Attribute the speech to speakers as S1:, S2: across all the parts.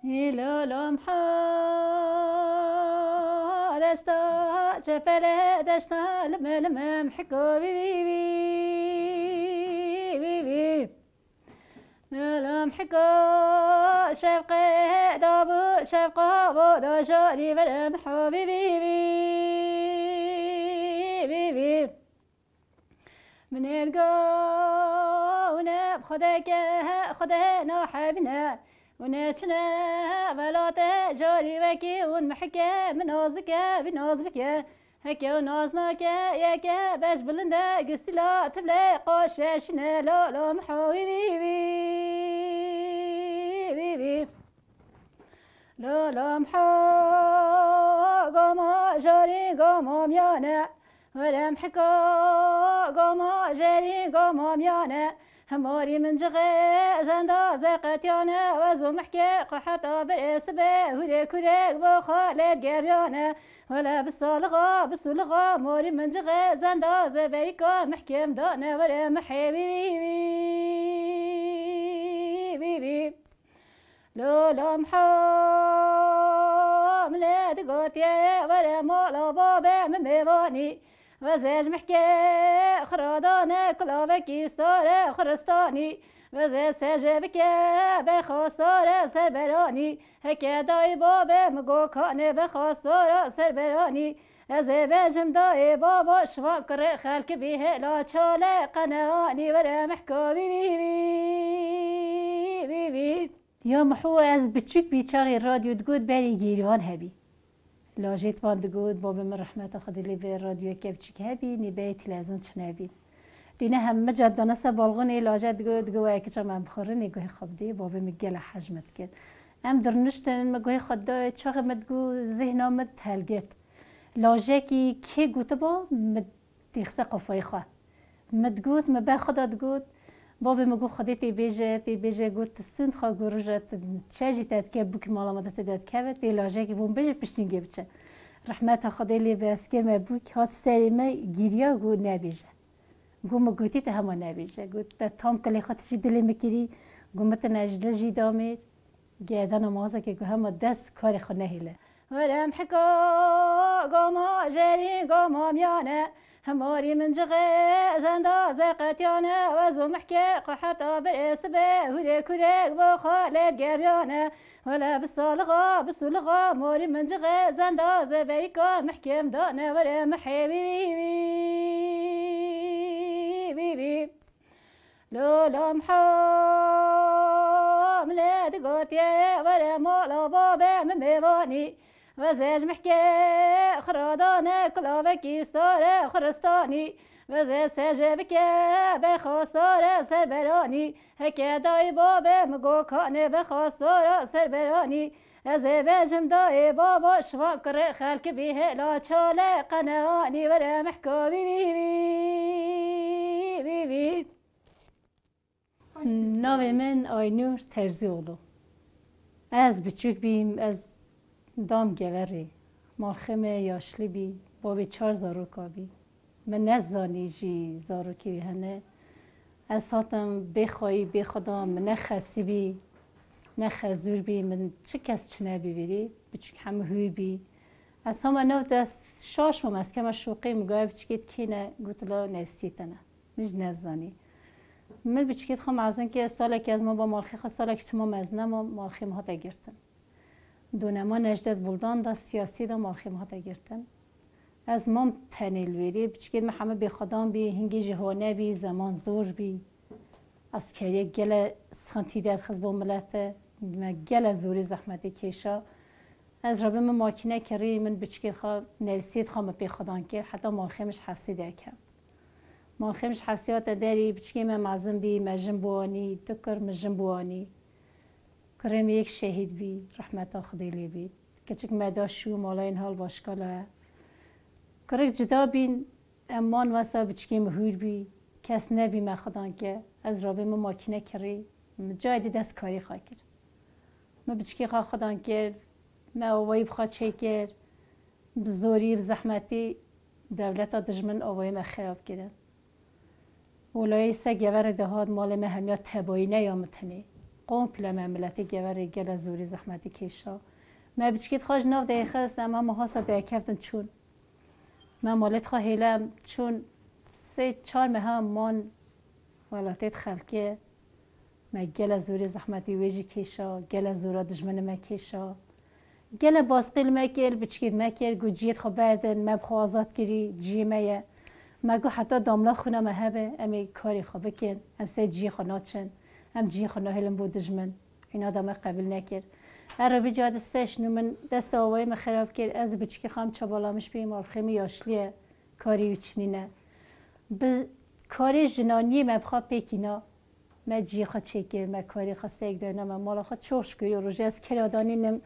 S1: هلالم حالشتا چپره دشتا لملمم حکو بی بی بی بی لم حکو شفقه دابو شفقه و داشاری برم حبی بی بی بی من القونب خدك خده نحبنا ونتنا بلات جاري وكي ونمحكي من نازك بنازك هكي ونازناك ياك باش بلندا قستلا تبلي قوشاشنا لا لا محاوي بي لا لا محا قاما جاري قاما ميانا ورم حكا قاما جاري قاما ميانا هماري من جغي زندا زقتيانا وزو محكي قحطا باسبه هوري كوريك بخالد قريانا ولا بالصلغة ماري من جغي زندا زبيكا محكي مدانا ورم حبيبي بي لولا محام لا تقوت يا ورم ولا بابا من بيباني وزاج محكي خرادانا كلابكي صار خرستاني وزاج سجبك بخاصار سربراني هكا داي بابا مقو كان بخاصار سربراني أزباجم داي بابا شفاكر خالك بيه لا تشالي قناني ولا محكو بي یا محو از بچک بیچاره رادیو دگود بری گیریوان هبی لاجت وان دگود باب من رحمت خدا لی به رادیو که بچک هبی نبی تلویزیون چنبی دینه هم مجدانه سبالغونی لاجت دگود گوه که چم بخوره نگوه خبدی باب مگل حجمت کد ام درنشتن مگوه خدا چاق مدگو ذهنم تلگت لاجه کی گوت با مد دیخسه قفای خواه مدگود مبه خدا دگود بابا مگو خودت بیجه گوت سند خا گروجت چجی تد که بوک مالامات تداد که تی لاجه که بوم بیجه پشتین گبچه رحمت خدا لی بسکر ما بوک هات سری ما گیریا گو نبیجه گو مگوتی ته هم نبیجه گوت تام کلی خاطرش دلی مکری گو مت نجدل جی دامیر گردن مازه که گو هم دست کار خود نهیله ورم حکا قاما جاری قاما میانه هماري من جغي زندا زقتيانا وزو محكي قحطا باسبه هوري كوريك بخالد قريانا ولا بالصلغة ماري من جغي زندا زبيكا محكي مدانا ورا محبيبي لولا محام لا تقوتي ورا مولا بابا من بيباني وزاج محكي خرادانا كلابكي صار خرستاني وزاج سجبك بخاصار سربراني هكا داي بابا مقو كان بخاصار سربراني أزباجم داي بابا شفاكر خالك بيه لا تشالي قناني ورا محكو بي ناوی من آینور ترزی اولو از بچوک بیم از دام گوری مالخمه یاشلی بی بابی 4 زاروکا بی من نزانی جی زاروکی بی هنه از هاتم بخوایی بخدام من نخسی بی نخزور بی من چه کس چنه بیویری بچوک همه هوی بی از همه نو دست شاش مم از که ما شوقی مگاه بچکید که نه گوتلا نستیتنه مج نزانی من بچکید خواهم ازن که ساله که از ما با مالخی خواه ساله که تمام از نما مالخی ما ها گرتن دونما نجدت بلدان دا سیاسی دا مالخی ما ها گرتن از ما تنیل ویری بچکید ما همه بی خدام بی هنگی جهانه بی زمان زور بی از کریه گل سانتیدت خز با ملته ما گل زوری زحمتی کشا از ربه من ماکینه کری من بچکید خواه نویسید خواه بی خدان کر حتی مالخیمش حسی در کرد مالخیمش حسیات داری بچکید من معظم بی مجم بوانی دکر مجم بوانی کرم یک شهید بی رحمت خدای لی بی کچک مداشو مالا این حال باشکاله کرک جدا بین امان واسه بچکی مهور بی کس نبی ما خدان که از رابه ما ماکینه کری جای دست کاری خواه کرد ما بچکی خواه خدان کرد ما آوایی بخواد چه کرد بزوری بزحمتی دولت دجمن آوایی ما خراب کرد ولای سگیور دهاد مال ما همیات تبایی نیامتنی قومپل مملتی گوری گل زوری زحمتی کشا ما بچکیت خواج ناف دقیقه است اما محاسا دقیقه چون ما مالت خواهیلم چون 3-4 ماه من ولاتت خلقه ما گل زوری زحمتی ویجی کشا گل زورا دجمن ما کشا گل باسقیل مکل بچکید مکل گو جیت خو بردن ما بخوا آزاد کری جی مایه ما گو حتی داملا خونه مهبه امی کاری خو بکن ام سه جی خو ناتشن ام جی خو نهلم بود دجمن اینا دام قبول نکر ارو بجاد سش نو من دست آوای ما خراب کرد از بچکی خام چبالامش بیم آرخیمی یاشلیه کاری وچنینه به کاری جنانی ما بخوا پیکینا ما جی خو چکر ما کاری خو سیگ دارنا ما مالا خو چوش کری روژه از کرادانی نم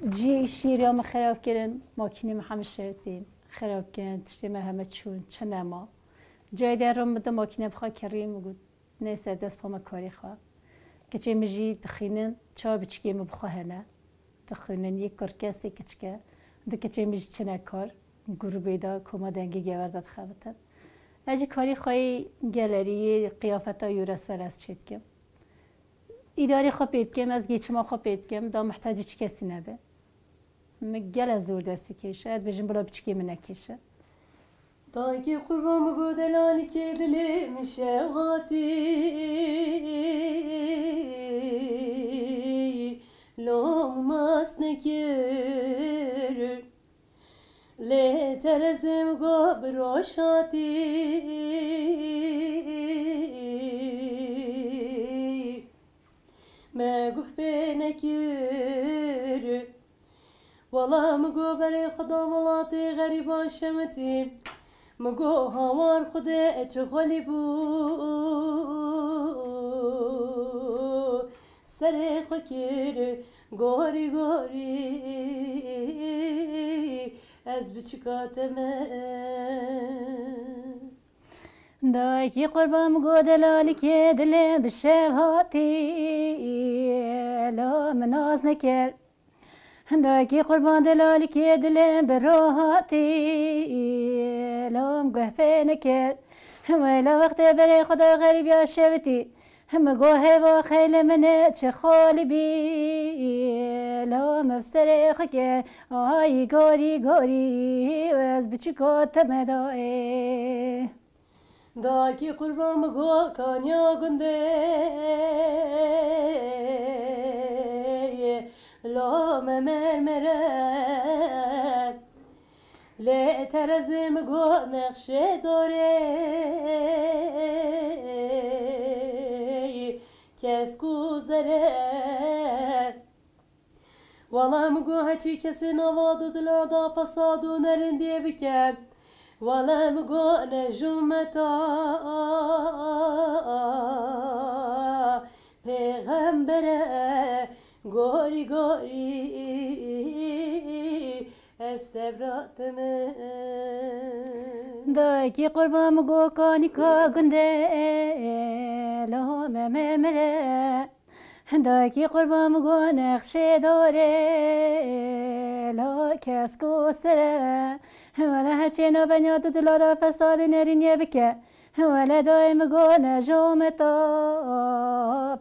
S1: جی شیری هم خراب کردن ماکینی ما همه شرطیم خراب کردن تشتی ما همه چون چه نما جای در رو مده ماکینه بخواه کریم و گود نیسته دست پا ما کاری خواه که چه مجی دخینن چه بچکی ما بخواه نه دخینن یک کرکسی کچکه ده که چه مجی چه نکار گروبی دا کما دنگی گورداد خوابتن اجی کاری خواهی گلری قیافتا یوره سر از چید کم ایداری خواه پید کم از گیچ ما خواه پید کم دا محتاجی چی کسی نبه مگل زور دستی کشه اد بجن بلا بچکی من نکشه
S2: دایکی قربان بگو دلالی که دلی میشه غاتی لوماس نکر لی ترزم گو براشاتی مگو به نکر والله مگو برای خدا ملاتی غریبان شمتی مگو هوار خدا چه غلی بود سر خکر گوری گوری از بچکاتم
S1: دایکی قربان مگو دلالی که دلم بشه هاتی لا مناز نکر دایکی قربان دلالی که دلم براحتی لام گهفه نکر ویلا وقت برای خدا غریب یا شوتی هم گوه و خیل منه چه خالی بی لام افسر خکر آی گوری گوری و از بچکات مدائه
S2: دایکی قربان مگو کانیا گنده لام مرمره لی ترزم گو نقشه داره کس گذره والا مگو هچی کسی نوادو دلا دا فسادو نرندیه بکم والا مگو نجومتا پیغمبره گوری گوری استبراتم
S1: دایکی قربان مگو کانی کا گنده لام مرمره دایکی قربان مگو نقشه داره لا کس گسره ولا هچی نبنیاد دلا دا فساد نرینیه بکه ولا دایم گو نجومتا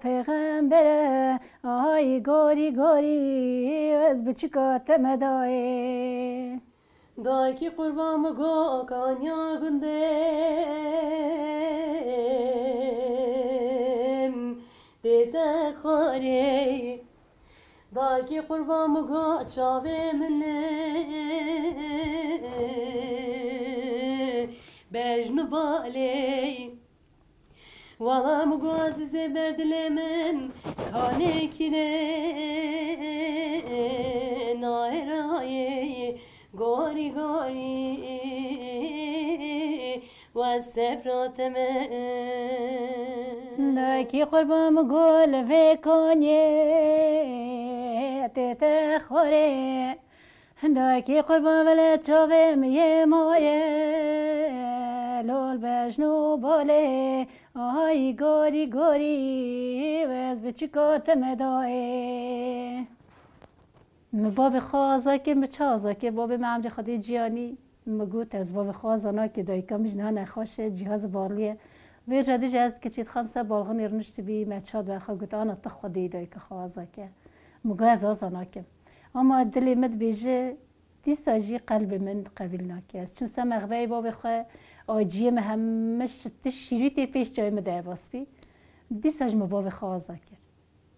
S1: پیغمبره آی گوری گوری از بچکات مدائه
S2: دایکی قربان مگو کانیا گندم دیده خاری دایکی قربان مگو چاوه منه بجنو بالی والا مگو عزیزه بردل من کانه کده نایرایی گوری گوری و سفراتم
S1: دایکی قربان مگو لوه کانیه تیته خوره دایکی قربان ولی چاوه میه مایه لول بجنو باله آی گوری گوری و از بچکات مدائه باب خوازا که بچازا که باب معمج خودی جیانی مگوت از باب خوازانا که دایکا مجنها نخواشه جهاز بالیه وی جدی جز که چیت خمسه بالغن ارنشت بی مچاد و خا گوت آن تخدی دای که خوازه که مگه از آزانا کم اما دلی مد بیجه دیساجی قلب من قبیل ناکیست چون سه مغبای با بخواه آجیم همش تشریتی پیش جای مده باس بی دیساج مباب خوازه کرد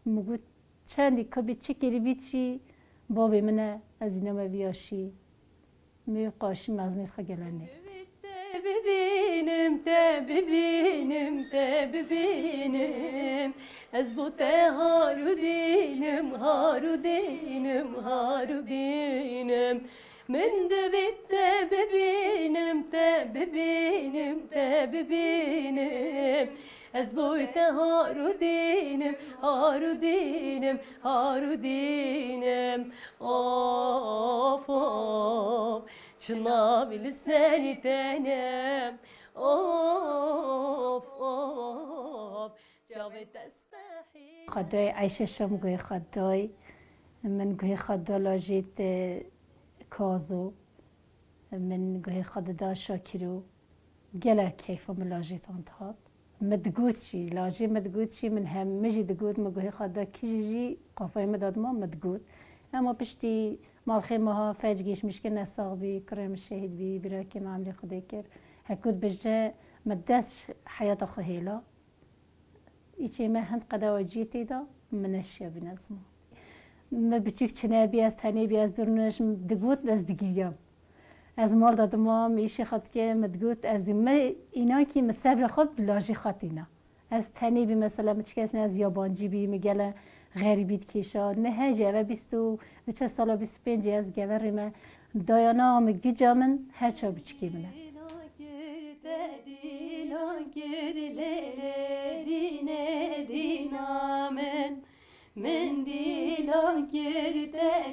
S1: مگو چندی کبی چی کری بیت چی بابی منه از اینا مویاشی می قاشی مزنیت خگلنه
S2: ببینم ببینم از بوت هارو دینم من دبیت ببینم از بوت هارو دینم آف چنا بل سری تنم آف جاوی تسبحی
S1: خدای عیشه شم گوی خدای من گوی خدا لاجیت کازو من گوی خدا شاکرو گله کیفم لاجیت انتهاد مدگوت شی لاجی مدگوت شی من هم مجی دگوت مگوی خدا کیجی قافای مداد ما مدگوت اما پشتی مالخی ماها فجگیش مشکل نساق بی کرم شهید بی برای که معاملی خودی کر هکود بجه مدس حیات خهیلا ایچی ما هند قدواجی تیدا منشیا بنظمه ما بچیک چنه بی از تنی بی از درونش دگوت از دگیریم از مال دادم هم ایشی خود که مدگوت از ما اینا که مسافر خود لاجی خود اینا از تنی بی مثلا مچکس از یابانجی بی مگله غریبیت کیشا نه هجه و 22 سال 25 از گوری ما دایانا مگی جامن هر چا بچکی منه
S2: من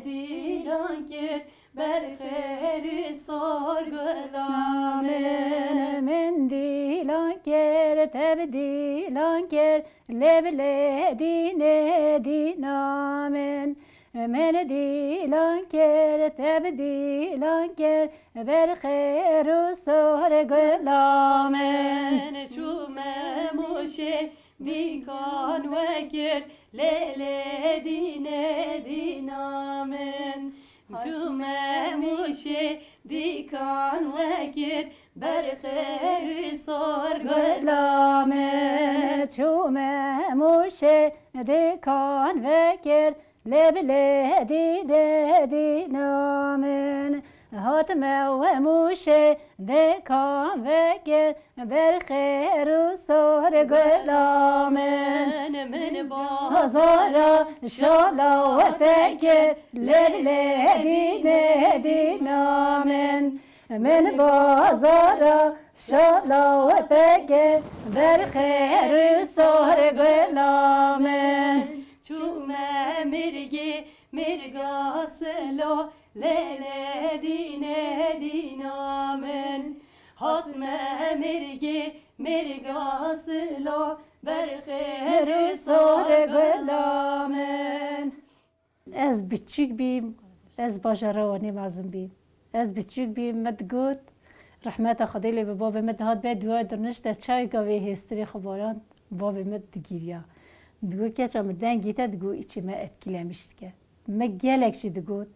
S2: دیلان کر بر خیر سار گلامن
S1: من دیلان کر تبدیلان کر لبل دینامن من دیلان کر تبدیلان کر بر خیر سار گلامن
S2: چوم موشه دیکان وکر لیل دینامن چوم موشه دیکان وکر بر خیر سار
S1: گلامن چوم موشه دیکان وکر لبل دینامن هاتم و موشه دیکان وکر بر خیر سار گلامن
S2: من
S1: بازارا شالا و تکر لبل دینامن من بازارا شالا و تکر بر خیر سار گلامن
S2: چوم مرگا سلو لیل دینامن حاتم مرگا سلو بر خیر سار
S1: گلامن از بچیک بیم از باجرانی مازم بیم از بچیک بیم مدگوت رحمت خدای لی باب مد هات به دعا درنشت چای گاوی هستری خبران باب مد دگیریا دگو که چم دنگیت دگو ایچی ما اتکلمشت که مگلکشی دگوت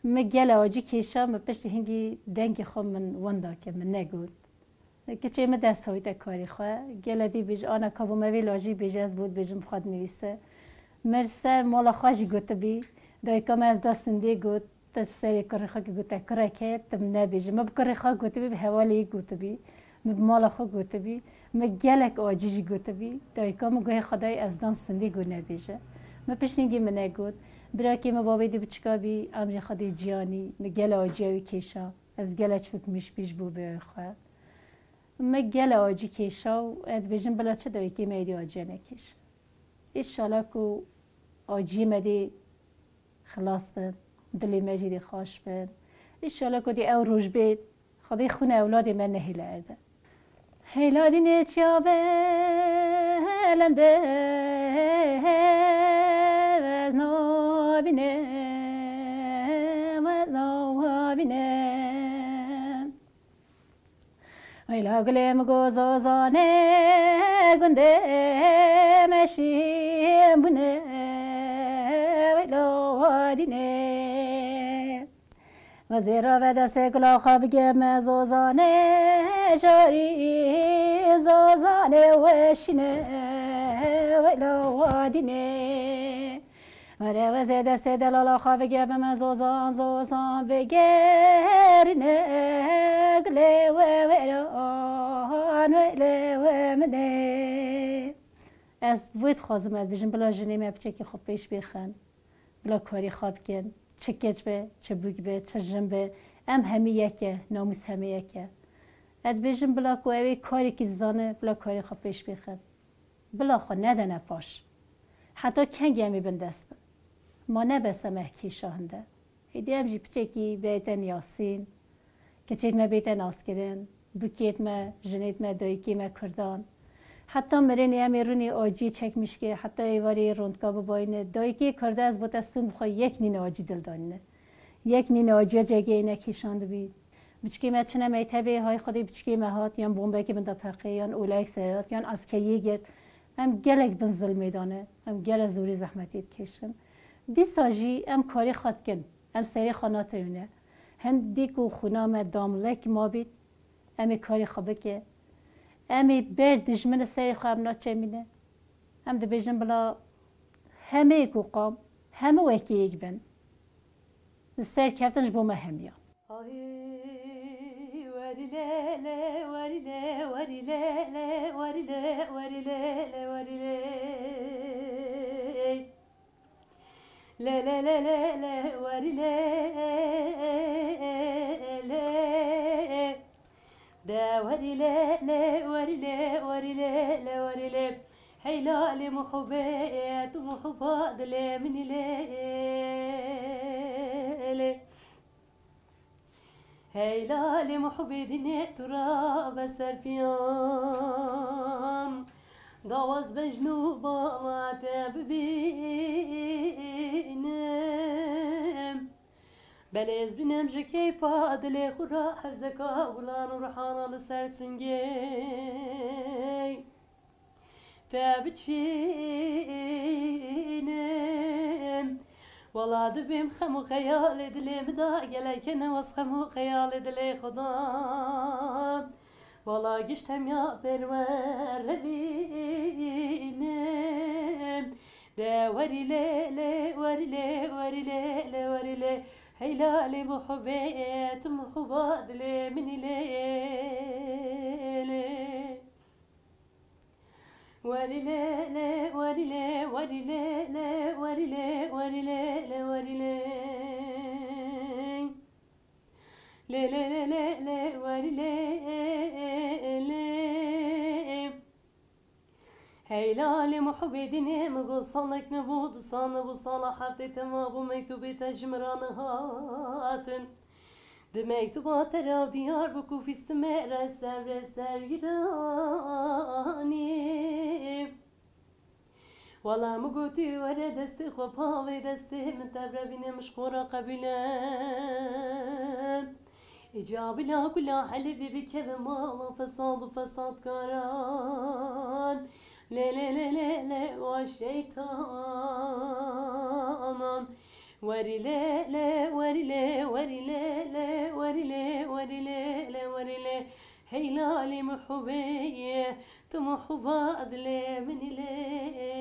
S1: مگل آجی کیشا مپشت هنگی دنگ خو من وندا که من نگود که چه ما دست هایت کاری خواه گل دی بیج آنا کابو موی لاجی بیج از بود بیجم خود نویسه مرسه مالا خواهی گوت بی دایکم از دستنده گوت سری کاری خواه که گوت کره که تم نبیج ما بکاری خواه گوت بی به حوالی گوت بی مالا خواه گوت بی مگلک آجیجی گوت بی دایکم گوه خدای از دام سنده گو نبیجه مپشت هنگی من نگود برای که ما بابی دی بچکا بی امری خدای جیانی مگل آجیوی کیشا از گل چوک میش پیش بو به خواه مگل آجی کیشا و از بیشتر بلا چه دایی که میدی آجی نکیش ایشالا کو آجی مدی خلاص بند دلی مجیدی خوش بند ایشالا کو دی او روش بید خدای خونه اولادی من نهیل ارده هیلادی نیچیا بلنده و نابینه ویلا گلیم گوزازانه گنده مشیم بونه ویلا وادینه وزیرا و دست گلا خواب گم زوزانه جاری زوزانه وشینه ویلا وادینه وره وزی دست دلالا خواب گم زوزان زوزان بگرنه گله و ویران ویله و منه از وید خوازم از بیشم بلا جنیم بچه که خوب پیش بیخن بلا کاری خواب کن چه کچ به چه بوگ به چه جن به ام همی یکه ناموس همی یکه از بیشم بلا کوی کاری که زانه بلا کاری خوب پیش بیخن بلا خو ندنه پاش حتی کنگی همی بندست بن ما نبسه محکی شاهنده هیدی هم جی بچه کی بیتن یاسین کچیت ما بیتن آسکرین بکیت ما جنیت ما دایکی ما کردان حتی مرینی امیرونی آجی چکمیش که حتی ایواری روندکا بباینه دایکی کرده از بوتستون بخواه یک نین آجی دل دانه یک نین آجی جگه اینه کشانده بید بچکی ما چنه میتبه های خودی بچکی ما هات یا بومبه که بنده پقه یا اولاک سرات یا از که یگت هم گلک بن ظلمی دانه هم گل زوری زحمتیت کشم دی ساجی هم کاری خواد کن هم سری خاناتونه هند دیکو خونام داملک ما بید امی کاری خوبه که امی بر دشمن سری خواب ناچه مینه هم ده بیشن بلا همه کو قام همه وکی یک بن سر کفتنش بومه همیا
S2: وری له وری له وری له وری له وری له وری له لا لا لا لا لا وري لا لا دا وري لا لا وري لا وري لا لا وري لا هيلا لي محبات محبات لا من لا لا هيلا لي محبدني تراب سرفيان داواز بجنوب ما تببينم بلز بنم جكي فاضل خورا حفزك ولان ورحانا لسرسنجي تابتشينم والله دبيم خمو خيال دلي مدا قلي كنا وصخمو خيال دلي خضام والله قشتم يا برور بينم دا وري لي لي وري لي وري لي لي وري لي هيلا لي محبات محبات لي مني لي وري لي لي وري لي وري لي لي وري لي وري لي لي وري لي لا لا لا لا لا وري لا لا هيلا لمحبدني مقصانك نبود صان بصالة حبتي تمابو مكتوبة تجمران هاتن دمكتوبة تراو ديار بكو في استمر السر سرگراني والله مقوتي ورا دستي خباوي دستي من تبربيني مشخورة قبيلة إجابة لا كل حلبي بكذا مالا فساد وفساد كاران لا لا لا لا لا والشيطان وري لا لا وري لا وري لا لا وري لا وري لا لا وري لا هيلا لي محبية تمحبا أدلي من لا